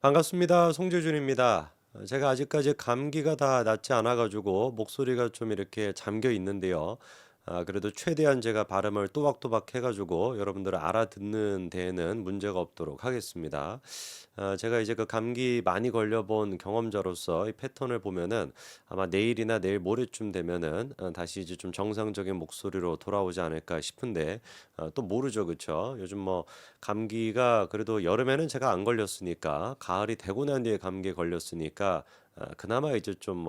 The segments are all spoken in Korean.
반갑습니다. 송재준입니다. 제가 아직까지 감기가 다 낫지 않아 가지고 목소리가 좀 이렇게 잠겨 있는데요. 그래도 최대한 제가 발음을 또박또박 해 가지고 여러분들을 알아듣는 데에는 문제가 없도록 하겠습니다. 제가 이제 그 감기 많이 걸려 본 경험자로서 이 패턴을 보면은 아마 내일이나 내일 모레쯤 되면은 다시 이제 좀 정상적인 목소리로 돌아오지 않을까 싶은데 또 모르죠. 그쵸? 요즘 뭐 감기가 그래도 여름에는 제가 안 걸렸으니까 가을이 되고 난 뒤에 감기에 걸렸으니까 그나마 이제 좀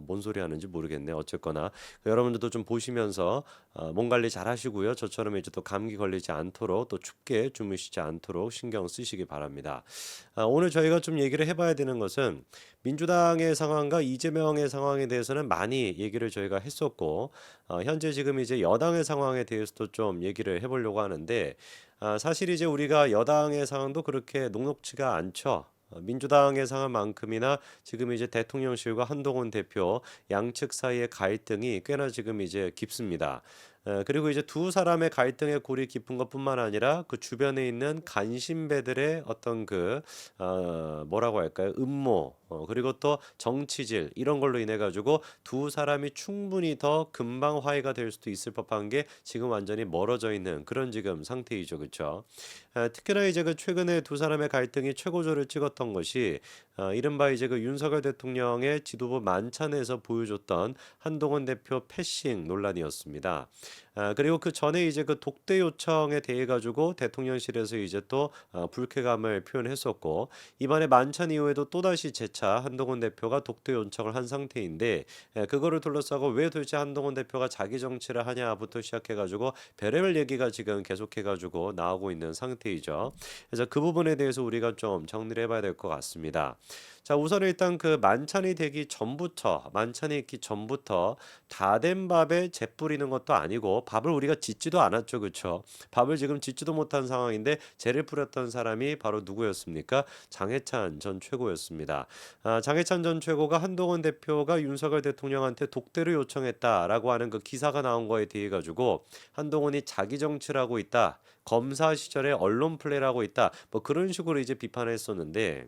뭔 소리 하는지 모르겠네요. 어쨌거나 여러분들도 좀 보시면서 몸 관리 잘 하시고요. 저처럼 이제 또 감기 걸리지 않도록 또 춥게 주무시지 않도록 신경 쓰시기 바랍니다. 오늘 저희가 좀 얘기를 해봐야 되는 것은 민주당의 상황과 이재명의 상황에 대해서는 많이 얘기를 저희가 했었고 현재 지금 이제 여당의 상황에 대해서도 좀 얘기를 해보려고 하는데 사실 이제 우리가 여당의 상황도 그렇게 녹록지가 않죠. 민주당의 상황만큼이나 지금 이제 대통령실과 한동훈 대표 양측 사이의 갈등이 꽤나 지금 이제 깊습니다. 그리고 이제 두 사람의 갈등의 골이 깊은 것뿐만 아니라 그 주변에 있는 간신배들의 어떤 뭐라고 할까요? 음모 그리고 또 정치질 이런 걸로 인해 가지고 두 사람이 충분히 더 금방 화해가 될 수도 있을 법한 게 지금 완전히 멀어져 있는 그런 지금 상태이죠, 그렇죠? 특히나 이제 그 최근에 두 사람의 갈등이 최고조를 찍었던 것이 이른바 이제 그 윤석열 대통령의 지도부 만찬에서 보여줬던 한동훈 대표 패싱 논란이었습니다. 그리고 그 전에 이제 그 독대 요청에 대해 가지고 대통령실에서 이제 또 불쾌감을 표현했었고 이번에 만찬 이후에도 또다시 재차 한동훈 대표가 독대 요청을 한 상태인데 그거를 둘러싸고 왜 도대체 한동훈 대표가 자기 정치를 하냐부터 시작해 가지고 별의별 얘기가 지금 계속해 가지고 나오고 있는 상태이죠. 그래서 그 부분에 대해서 우리가 좀 정리를 해봐야 될 것 같습니다. 자, 우선 일단 그 만찬이 있기 전부터 다 된 밥에 재 뿌리는 것도 아니고 밥을 우리가 짓지도 않았죠, 그렇죠? 밥을 지금 짓지도 못한 상황인데 재를 뿌렸던 사람이 바로 누구였습니까? 장해찬 전 최고였습니다. 장해찬 전 최고가 한동훈 대표가 윤석열 대통령한테 독대를 요청했다라고 하는 그 기사가 나온 거에 대해 가지고 한동훈이 자기 정치를 하고 있다. 검사 시절에 언론 플레이를 하고 있다. 뭐 그런 식으로 이제 비판했었는데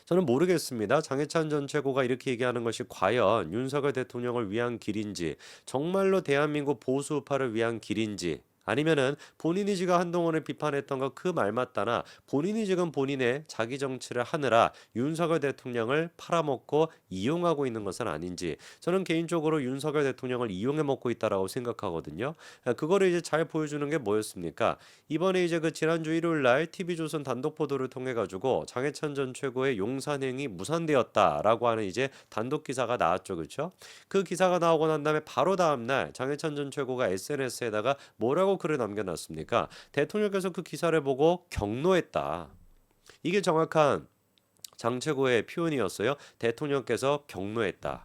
저는 모르겠습니다. 장해찬 전 최고가 이렇게 얘기하는 것이 과연 윤석열 대통령을 위한 길인지, 정말로 대한민국 보수파를 위한 길인지, 아니면은 본인이 지금 한동훈을 비판했던 거 그 말 맞다나 본인이 지금 본인의 자기 정치를 하느라 윤석열 대통령을 팔아먹고 이용하고 있는 것은 아닌지 저는 개인적으로 윤석열 대통령을 이용해 먹고 있다라고 생각하거든요. 그거를 이제 잘 보여주는 게 뭐였습니까? 이번에 이제 그 지난주 일요일 날 TV조선 단독 보도를 통해 가지고 장해찬 전 최고의 용산행이 무산되었다라고 하는 이제 단독 기사가 나왔죠. 그렇죠? 그 기사가 나오고 난 다음에 바로 다음 날 장해찬 전 최고가 SNS에다가 뭐라고 글을 남겨놨습니까? 대통령께서 그 기사를 보고 경로했다. 이게 정확한 장 최고의 표현이었어요. 대통령께서 경로했다.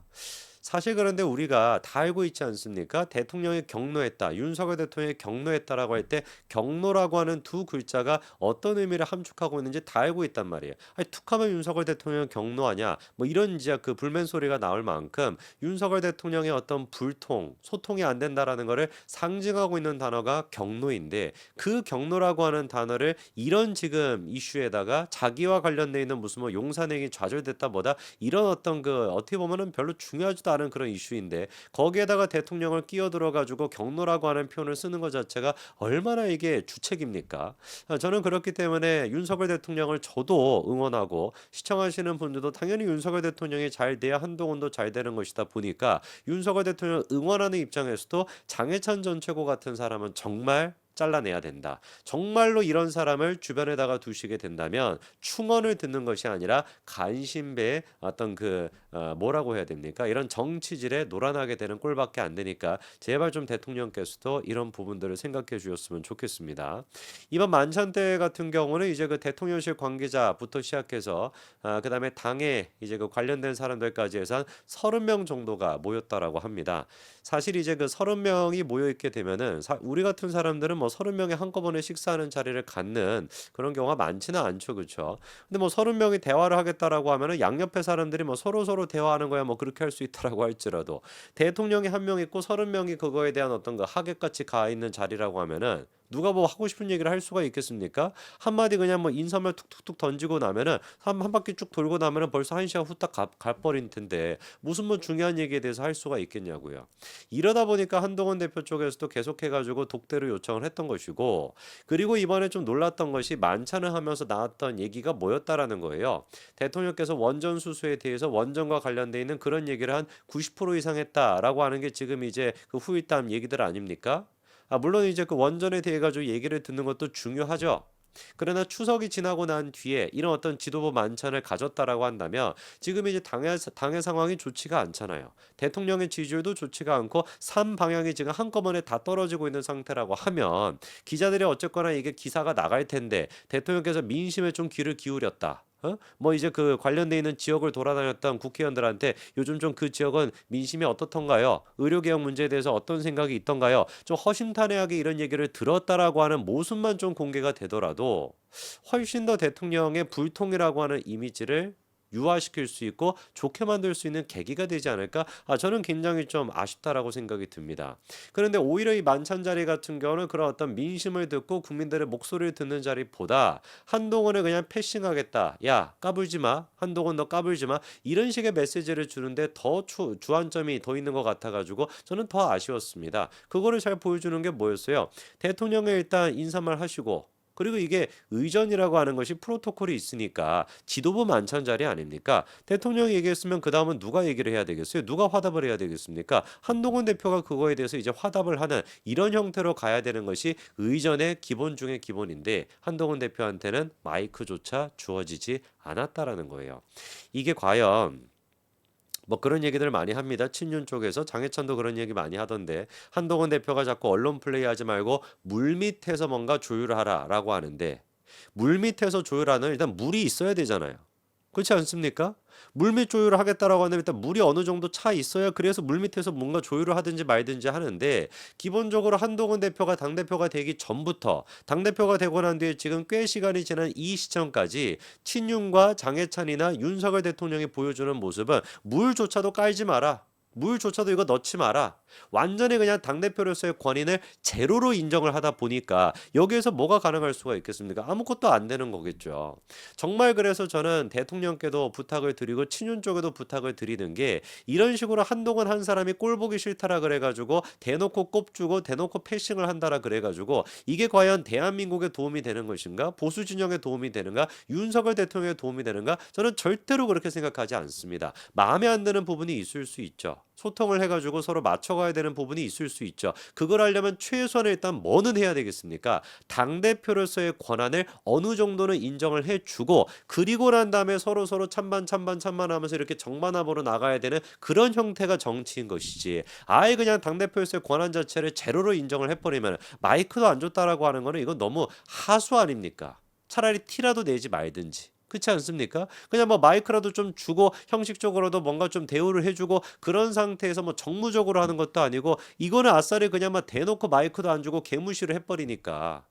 사실 그런데 우리가 다 알고 있지 않습니까? 대통령이 경로했다. 윤석열 대통령이 경로했다라고 할 때 경로라고 하는 두 글자가 어떤 의미를 함축하고 있는지 다 알고 있단 말이에요. 아니, 툭하면 윤석열 대통령 경로하냐? 뭐 이런 이제 그 불멘 소리가 나올 만큼 윤석열 대통령의 어떤 불통, 소통이 안 된다라는 것을 상징하고 있는 단어가 경로인데 그 경로라고 하는 단어를 이런 지금 이슈에다가 자기와 관련돼 있는 무슨 뭐 용산행이 좌절됐다 뭐다 이런 어떤 그 어떻게 보면은 별로 중요하지도 않은 그런 이슈인데 거기에다가 대통령을 끼어들어 가지고 경로라고 하는 표현을 쓰는 것 자체가 얼마나 이게 주책입니까? 저는 그렇기 때문에 윤석열 대통령을 저도 응원하고 시청하시는 분들도 당연히 윤석열 대통령이 잘 돼야 한동훈도 잘 되는 것이다 보니까 윤석열 대통령 응원하는 입장에서도 장해찬 전 최고 같은 사람은 정말 잘라내야 된다. 정말로 이런 사람을 주변에다가 두시게 된다면 충언을 듣는 것이 아니라 간신배의 어떤 뭐라고 해야 됩니까? 이런 정치질에 놀아나게 되는 꼴밖에 안 되니까 제발 좀 대통령께서도 이런 부분들을 생각해 주셨으면 좋겠습니다. 이번 만찬 때 같은 경우는 이제 그 대통령실 관계자부터 시작해서 그다음에 당에 이제 그 관련된 사람들까지 해서 한 30명 정도가 모였다라고 합니다. 사실 이제 그 30명이 모여 있게 되면은 우리 같은 사람들은 뭐 30명이 한꺼번에 식사하는 자리를 갖는 그런 경우가 많지는 않죠. 그렇죠? 근데 뭐 30명이 대화를 하겠다라고 하면은 양옆에 사람들이 뭐 서로서로 대화하는 거야 뭐 그렇게 할 수 있다라고 할지라도 대통령이 한 명 있고 30명이 그거에 대한 어떤 그 하객같이 가 있는 자리라고 하면은 누가 뭐 하고 싶은 얘기를 할 수가 있겠습니까? 한마디 그냥 뭐 인사말 툭툭툭 던지고 나면은 한 바퀴 쭉 돌고 나면은 벌써 1시간 후딱 가버린 텐데 무슨 뭐 중요한 얘기에 대해서 할 수가 있겠냐고요. 이러다 보니까 한동훈 대표 쪽에서도 계속해가지고 독대로 요청을 했던 것이고, 그리고 이번에 좀 놀랐던 것이 만찬을 하면서 나왔던 얘기가 뭐였다라는 거예요. 대통령께서 원전 수수에 대해서 원전과 관련돼 있는 그런 얘기를 한 90% 이상 했다라고 하는 게 지금 이제 그 후일담 얘기들 아닙니까? 물론 이제 그 원전에 대해 가지고 얘기를 듣는 것도 중요하죠. 그러나 추석이 지나고 난 뒤에 이런 어떤 지도부 만찬을 가졌다라고 한다면 지금 이제 당의 상황이 좋지가 않잖아요. 대통령의 지지율도 좋지가 않고 3방향이 지금 한꺼번에 다 떨어지고 있는 상태라고 하면 기자들이 어쨌거나 이게 기사가 나갈 텐데 대통령께서 민심에 좀 귀를 기울였다. 뭐 이제 그 관련돼 있는 지역을 돌아다녔던 국회의원들한테 요즘 좀 그 지역은 민심이 어떻던가요? 의료개혁 문제에 대해서 어떤 생각이 있던가요? 좀 허심탄회하게 이런 얘기를 들었다라고 하는 모습만 좀 공개가 되더라도 훨씬 더 대통령의 불통이라고 하는 이미지를 유화시킬 수 있고 좋게 만들 수 있는 계기가 되지 않을까? 저는 굉장히 좀 아쉽다라고 생각이 듭니다. 그런데 오히려 이 만찬 자리 같은 경우는 그런 어떤 민심을 듣고 국민들의 목소리를 듣는 자리보다 한동훈을 그냥 패싱하겠다. 야, 까불지 마. 한동훈 너 까불지 마. 이런 식의 메시지를 주는데 더 주안점이 더 있는 것 같아가지고 저는 더 아쉬웠습니다. 그거를 잘 보여주는 게 뭐였어요? 대통령의 일단 인사말 하시고 그리고 이게 의전이라고 하는 것이 프로토콜이 있으니까 지도부 만찬 자리 아닙니까? 대통령이 얘기했으면 그 다음은 누가 얘기를 해야 되겠어요? 누가 화답을 해야 되겠습니까? 한동훈 대표가 그거에 대해서 이제 화답을 하는 이런 형태로 가야 되는 것이 의전의 기본 중의 기본인데 한동훈 대표한테는 마이크조차 주어지지 않았다라는 거예요. 이게 과연 뭐 그런 얘기들 많이 합니다. 친윤 쪽에서 장해찬도 그런 얘기 많이 하던데 한동훈 대표가 자꾸 언론 플레이하지 말고 물밑에서 뭔가 조율하라라고 하는데 물밑에서 조율하는 일단 물이 있어야 되잖아요. 그렇지 않습니까? 물밑 조율을 하겠다라고 하면 일단 물이 어느 정도 차 있어야 그래서 물밑에서 뭔가 조율을 하든지 말든지 하는데 기본적으로 한동훈 대표가 당대표가 되기 전부터 당대표가 되고 난 뒤에 지금 꽤 시간이 지난 이 시점까지 친윤과 장해찬이나 윤석열 대통령이 보여주는 모습은 물조차도 깔지 마라. 물조차도 이거 넣지 마라. 완전히 그냥 당대표로서의 권위를 제로로 인정을 하다 보니까 여기에서 뭐가 가능할 수가 있겠습니까? 아무것도 안 되는 거겠죠. 정말 그래서 저는 대통령께도 부탁을 드리고 친윤 쪽에도 부탁을 드리는 게 이런 식으로 한동안 한 사람이 꼴 보기 싫다라 그래가지고 대놓고 꼽주고 대놓고 패싱을 한다라 그래가지고 이게 과연 대한민국에 도움이 되는 것인가? 보수 진영에 도움이 되는가? 윤석열 대통령에 도움이 되는가? 저는 절대로 그렇게 생각하지 않습니다. 마음에 안 드는 부분이 있을 수 있죠. 소통을 해가지고 서로 맞춰가야 되는 부분이 있을 수 있죠. 그걸 하려면 최소한 일단 뭐는 해야 되겠습니까? 당대표로서의 권한을 어느 정도는 인정을 해주고 그리고 난 다음에 서로 찬반하면서 이렇게 정반합으로 나가야 되는 그런 형태가 정치인 것이지. 아예 그냥 당대표로서의 권한 자체를 제로로 인정을 해버리면 마이크도 안 줬다라고 하는 거는 이건 너무 하수 아닙니까? 차라리 티라도 내지 말든지. 그렇지 않습니까? 그냥 뭐 마이크라도 좀 주고 형식적으로도 뭔가 좀 대우를 해주고 그런 상태에서 뭐 정무적으로 하는 것도 아니고 이거는 아싸리 그냥 막 대놓고 마이크도 안 주고 개무시를 해버리니까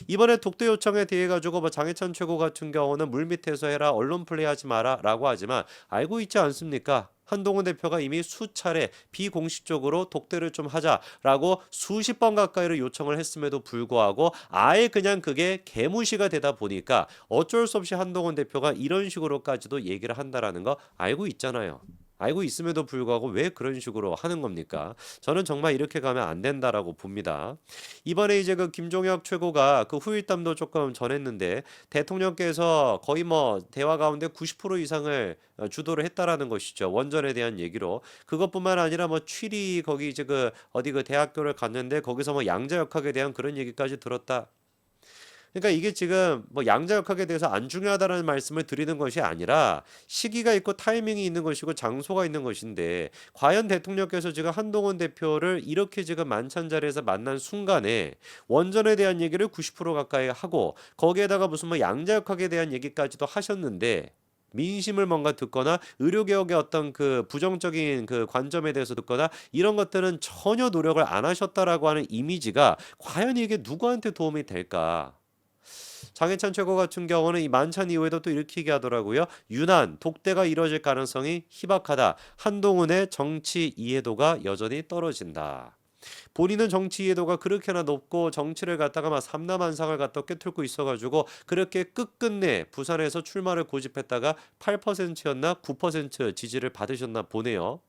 이번에 독대 요청에 대해 가지고 뭐 장해찬 최고 같은 경우는 물밑에서 해라 언론 플레이하지 마라라고 하지만 알고 있지 않습니까? 한동훈 대표가 이미 수차례 비공식적으로 독대를 좀 하자라고 수십 번 가까이를 요청을 했음에도 불구하고 아예 그냥 그게 개무시가 되다 보니까 어쩔 수 없이 한동훈 대표가 이런 식으로까지도 얘기를 한다라는 거 알고 있잖아요. 알고 있음에도 불구하고 왜 그런 식으로 하는 겁니까? 저는 정말 이렇게 가면 안 된다라고 봅니다. 이번에 이제 그 김종혁 최고가 그 후일담도 조금 전했는데 대통령께서 거의 뭐 대화 가운데 90% 이상을 주도를 했다라는 것이죠. 원전에 대한 얘기로. 그것뿐만 아니라 뭐 취리 거기 이제 그 어디 그 대학교를 갔는데 거기서 뭐 양자역학에 대한 그런 얘기까지 들었다. 그러니까 이게 지금 뭐 양자역학에 대해서 안 중요하다는 말씀을 드리는 것이 아니라 시기가 있고 타이밍이 있는 것이고 장소가 있는 것인데 과연 대통령께서 지금 한동훈 대표를 이렇게 지금 만찬 자리에서 만난 순간에 원전에 대한 얘기를 90% 가까이 하고 거기에다가 무슨 뭐 양자역학에 대한 얘기까지도 하셨는데 민심을 뭔가 듣거나 의료개혁의 어떤 그 부정적인 그 관점에 대해서 듣거나 이런 것들은 전혀 노력을 안 하셨다라고 하는 이미지가 과연 이게 누구한테 도움이 될까? 장해찬 최고 같은 경우는 이 만찬 이후에도 또 이렇게 얘기하더라고요. 유난, 독대가 이뤄질 가능성이 희박하다. 한동훈의 정치 이해도가 여전히 떨어진다. 본인은 정치 이해도가 그렇게나 높고 정치를 갖다가 막 삼라만상을 갖다 꿰뚫고 있어가지고 그렇게 끝끝내 부산에서 출마를 고집했다가 8%였나 9% 지지를 받으셨나 보네요.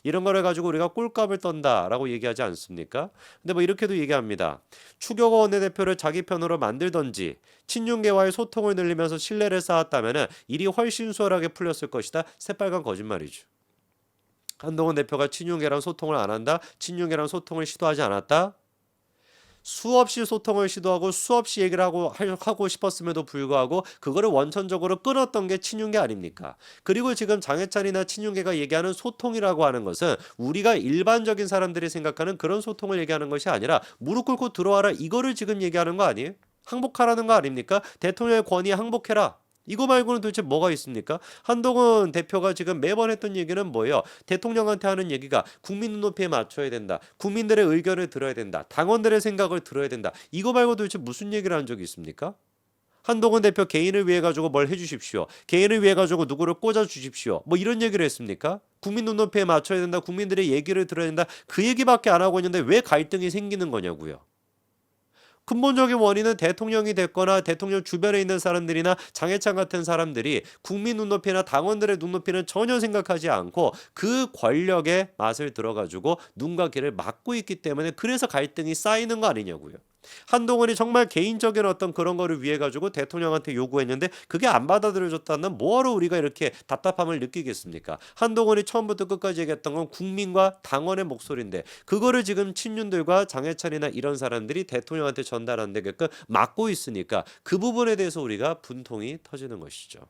이런 거를 가지고 우리가 꼴값을 떤다라고 얘기하지 않습니까? 근데 뭐 이렇게도 얘기합니다. 추경호 원내대표를 자기 편으로 만들던지 친윤계와의 소통을 늘리면서 신뢰를 쌓았다면 일이 훨씬 수월하게 풀렸을 것이다. 새빨간 거짓말이죠. 한동훈 대표가 친윤계랑 소통을 안 한다? 친윤계랑 소통을 시도하지 않았다? 수없이 소통을 시도하고 수없이 얘기를 하고 싶었음에도 불구하고 그거를 원천적으로 끊었던 게 친윤계 아닙니까? 그리고 지금 장해찬이나 친윤계가 얘기하는 소통이라고 하는 것은 우리가 일반적인 사람들이 생각하는 그런 소통을 얘기하는 것이 아니라 무릎 꿇고 들어와라 이거를 지금 얘기하는 거 아니에요? 항복하라는 거 아닙니까? 대통령의 권위에 항복해라. 이거 말고는 도대체 뭐가 있습니까? 한동훈 대표가 지금 매번 했던 얘기는 뭐예요? 대통령한테 하는 얘기가 국민 눈높이에 맞춰야 된다. 국민들의 의견을 들어야 된다. 당원들의 생각을 들어야 된다. 이거 말고 도대체 무슨 얘기를 한 적이 있습니까? 한동훈 대표 개인을 위해 가지고 뭘 해주십시오. 개인을 위해 가지고 누구를 꽂아 주십시오. 뭐 이런 얘기를 했습니까? 국민 눈높이에 맞춰야 된다. 국민들의 얘기를 들어야 된다. 그 얘기밖에 안 하고 있는데 왜 갈등이 생기는 거냐고요. 근본적인 원인은 대통령이 됐거나 대통령 주변에 있는 사람들이나 장해찬 같은 사람들이 국민 눈높이나 당원들의 눈높이는 전혀 생각하지 않고 그 권력의 맛을 들어가지고 눈과 귀를 막고 있기 때문에 그래서 갈등이 쌓이는 거 아니냐고요. 한동훈이 정말 개인적인 어떤 그런 거를 위해 가지고 대통령한테 요구했는데 그게 안 받아들여졌다면 뭐하러 우리가 이렇게 답답함을 느끼겠습니까? 한동훈이 처음부터 끝까지 얘기했던 건 국민과 당원의 목소리인데 그거를 지금 친윤들과 장해찬이나 이런 사람들이 대통령한테 전달 안 되게끔 막고 있으니까 그 부분에 대해서 우리가 분통이 터지는 것이죠.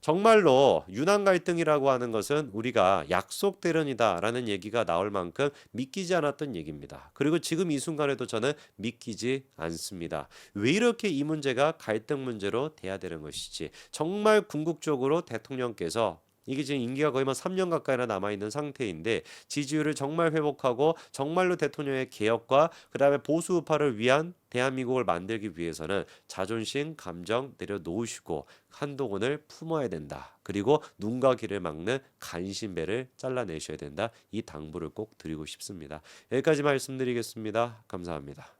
정말로 윤한 갈등이라고 하는 것은 우리가 약속 대련이다라는 얘기가 나올 만큼 믿기지 않았던 얘기입니다. 그리고 지금 이 순간에도 저는 믿기지 않습니다. 왜 이렇게 이 문제가 갈등 문제로 돼야 되는 것이지? 정말 궁극적으로 대통령께서 이게 지금 임기가 거의 뭐 3년 가까이나 남아있는 상태인데 지지율을 정말 회복하고 정말로 대통령의 개혁과 그다음에 보수 우파를 위한 대한민국을 만들기 위해서는 자존심, 감정 내려놓으시고 한동훈을 품어야 된다. 그리고 눈과 귀를 막는 간신배를 잘라내셔야 된다. 이 당부를 꼭 드리고 싶습니다. 여기까지 말씀드리겠습니다. 감사합니다.